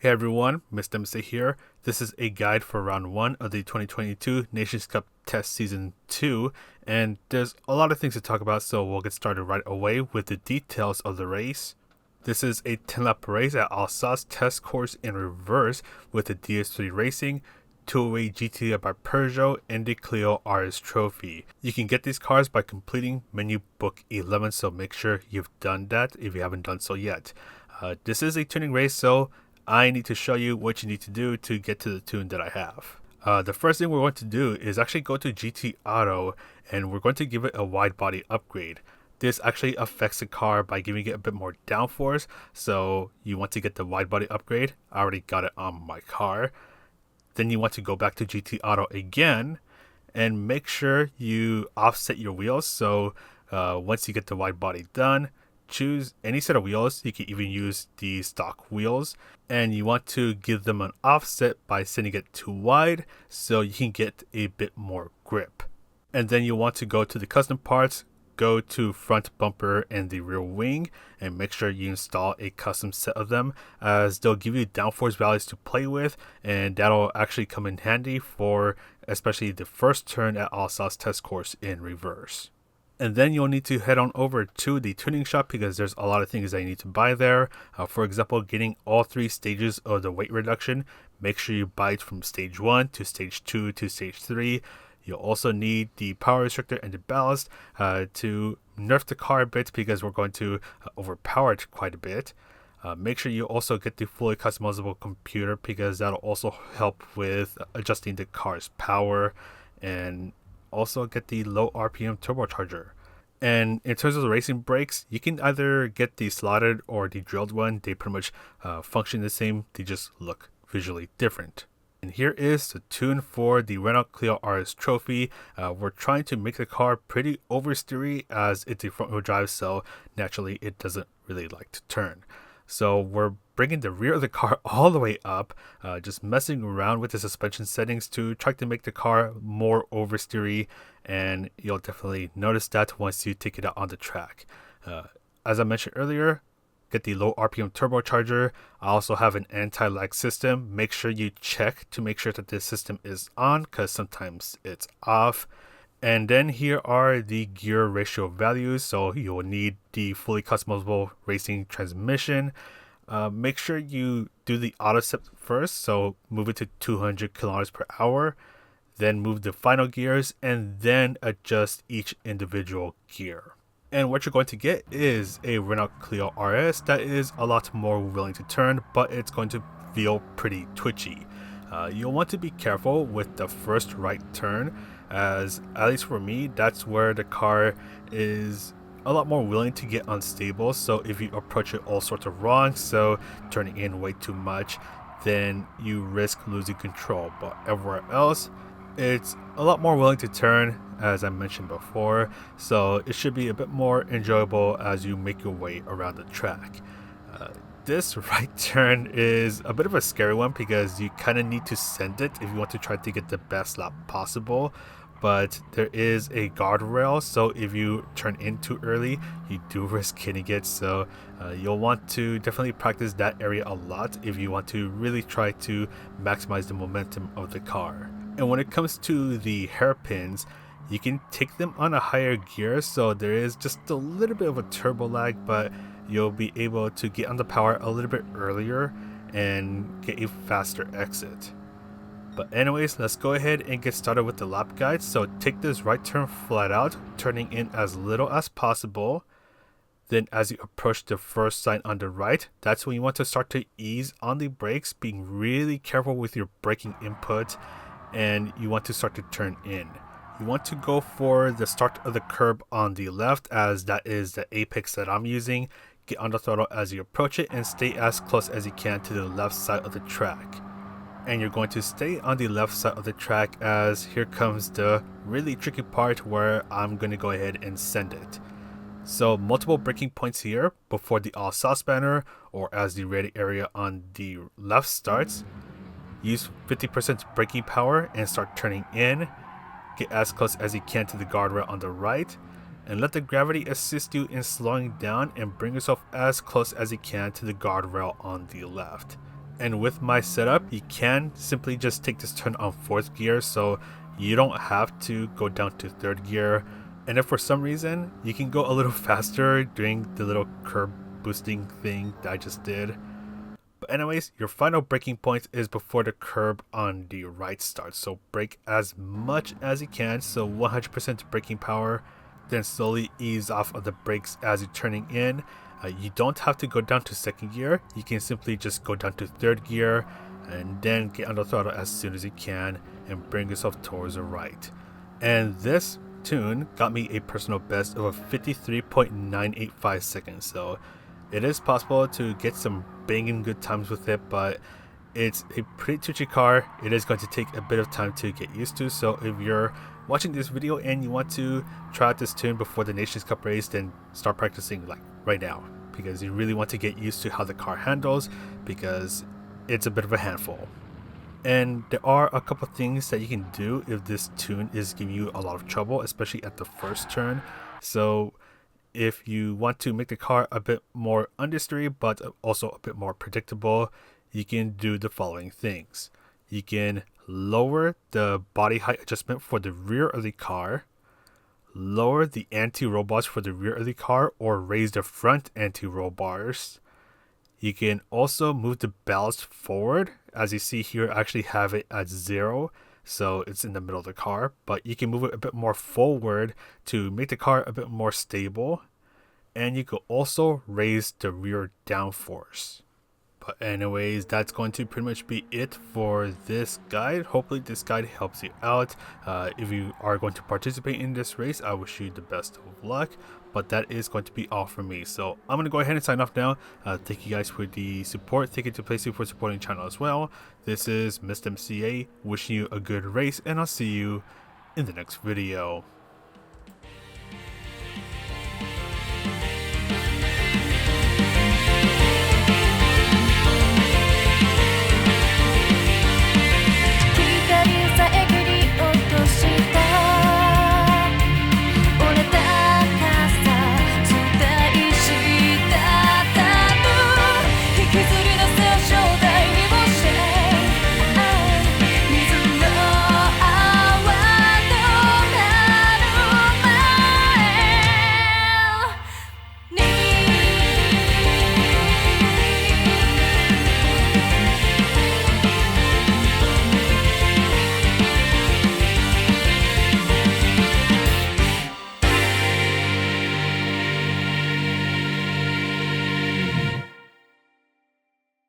Hey everyone, Mr. Mr. here. This is a guide for round 1 of the 2022 Nations Cup Test Season 2, and there's a lot of things to talk about, so we'll get started right away with the details of the race. This is a 10-lap race at Alsace test course in reverse with the DS3 Racing, 208 GT by Peugeot, and the Clio RS Trophy. You can get these cars by completing menu book 11, so make sure you've done that if you haven't done so yet. This is a tuning race, so I need to show you what you need to do to get to the tune that I have. The first thing we're going to do is actually go to GT Auto, and we're going to give it a wide body upgrade. This actually affects the car by giving it a bit more downforce, so you want to get the wide body upgrade. I already got it on my car. Then you want to go back to GT Auto again and make sure you offset your wheels. So once you get the wide body done, choose any set of wheels. You can even use the stock wheels, and you want to give them an offset by setting it too wide so you can get a bit more grip. And then you want to go to the custom parts, go to front bumper and the rear wing, and make sure you install a custom set of them, as they'll give you downforce values to play with, and that'll actually come in handy for especially the first turn at Alsace test course in reverse. And then you'll need to head on over to the tuning shop because there's a lot of things that you need to buy there. For example, getting all 3 stages of the weight reduction. Make sure you buy it from stage 1 to stage 2 to stage 3. You'll also need the power restrictor and the ballast to nerf the car a bit because we're going to overpower it quite a bit. Make sure you also get the fully customizable computer because that'll also help with adjusting the car's power, and also get the low RPM turbocharger. And in terms of the racing brakes, you can either get the slotted or the drilled one. They pretty much function the same, they just look visually different. And here is the tune for the Renault Clio RS Trophy. We're trying to make the car pretty oversteery as it's a front wheel drive, so naturally it doesn't really like to turn. So we're bringing the rear of the car all the way up, just messing around with the suspension settings to try to make the car more oversteery, and you'll definitely notice that once you take it out on the track. As I mentioned earlier, get the low RPM turbocharger. I also have an anti-lag system. Make sure you check to make sure that this system is on because sometimes it's off. And then here are the gear ratio values. So you'll need the fully customizable racing transmission. Make sure you do the auto step first. So move it to 200 kilometers per hour. Then move the final gears and then adjust each individual gear. And what you're going to get is a Renault Clio RS that is a lot more willing to turn, but it's going to feel pretty twitchy. You'll want to be careful with the first right turn, as at least for me, that's where the car is a lot more willing to get unstable. So if you approach it all sorts of wrong, so turning in way too much, then you risk losing control. But everywhere else, it's a lot more willing to turn, as I mentioned before, so it should be a bit more enjoyable as you make your way around the track. This right turn is a bit of a scary one because you kind of need to send it if you want to try to get the best lap possible, but there is a guardrail, so if you turn in too early, you do risk hitting it. So you'll want to definitely practice that area a lot if you want to really try to maximize the momentum of the car. And when it comes to the hairpins, you can take them on a higher gear, so there is just a little bit of a turbo lag, but you'll be able to get on the power a little bit earlier and get a faster exit. But anyways, let's go ahead and get started with the lap guide. So take this right turn flat out, turning in as little as possible. Then as you approach the first sign on the right, that's when you want to start to ease on the brakes, being really careful with your braking input, and you want to start to turn in. You want to go for the start of the curb on the left, as that is the apex that I'm using. Get on the throttle as you approach it and stay as close as you can to the left side of the track. And you're going to stay on the left side of the track, as here comes the really tricky part where I'm going to go ahead and send it. So multiple braking points here before the Alsace banner, or as the red area on the left starts. Use 50% braking power and start turning in. Get as close as you can to the guardrail on the right, and let the gravity assist you in slowing down and bring yourself as close as you can to the guardrail on the left. And with my setup, you can simply just take this turn on 4th gear, so you don't have to go down to 3rd gear. And if for some reason you can go a little faster doing the little curb boosting thing that I just did. But anyways, your final braking point is before the curb on the right starts. So brake as much as you can, so 100% braking power, then slowly ease off of the brakes as you're turning in. You don't have to go down to 2nd gear. You can simply just go down to 3rd gear and then get on the throttle as soon as you can and bring yourself towards the right. And this tune got me a personal best of a 53.985 seconds. So it is possible to get some banging good times with it, but it's a pretty twitchy car. It is going to take a bit of time to get used to. So if you're watching this video and you want to try out this tune before the Nations Cup race, then start practicing like right now, because you really want to get used to how the car handles, because it's a bit of a handful. And there are a couple things that you can do if this tune is giving you a lot of trouble, especially at the first turn. So if you want to make the car a bit more understeery but also a bit more predictable, you can do the following things. You can lower the body height adjustment for the rear of the car, lower the anti-roll bars for the rear of the car, or raise the front anti-roll bars. You can also move the ballast forward. As you see here, I actually have it at 0, so it's in the middle of the car, but you can move it a bit more forward to make the car a bit more stable. And you can also raise the rear downforce. But anyways, that's going to pretty much be it for this guide. Hopefully this guide helps you out. If you are going to participate in this race, I wish you the best of luck. But that is going to be all from me. So I'm going to go ahead and sign off now. Thank you guys for the support. Thank you to Playseat for supporting the channel as well. This is Mr. MCA wishing you a good race, and I'll see you in the next video.